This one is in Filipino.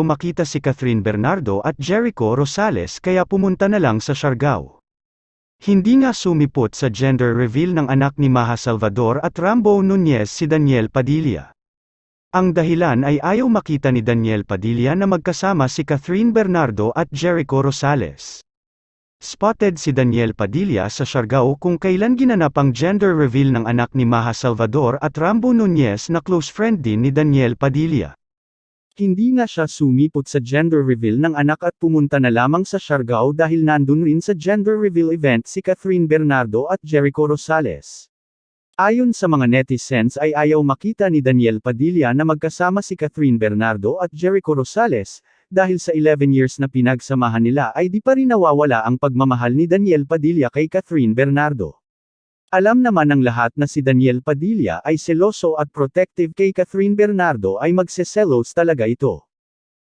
makita si Catherine Bernardo at Jericho Rosales kaya pumunta na lang sa Siargao. Hindi nga sumipot sa gender reveal ng anak ni Maha Salvador at Rambo Nunez si Daniel Padilla. Ang dahilan ay ayaw makita ni Daniel Padilla na magkasama si Catherine Bernardo at Jericho Rosales. Spotted si Daniel Padilla sa Siargao kung kailan ginanap ang gender reveal ng anak ni Maha Salvador at Rambo Nunez na close friend din ni Daniel Padilla. Hindi nga siya sumipot sa gender reveal ng anak at pumunta na lamang sa Siargao dahil nandun rin sa gender reveal event si Catherine Bernardo at Jericho Rosales. Ayon sa mga netizens ay ayaw makita ni Daniel Padilla na magkasama si Catherine Bernardo at Jericho Rosales, dahil sa 11 years na pinagsamahan nila ay di pa rin nawawala ang pagmamahal ni Daniel Padilla kay Catherine Bernardo. Alam naman ng lahat na si Daniel Padilla ay seloso at protective kay Catherine Bernardo ay magseselos talaga ito.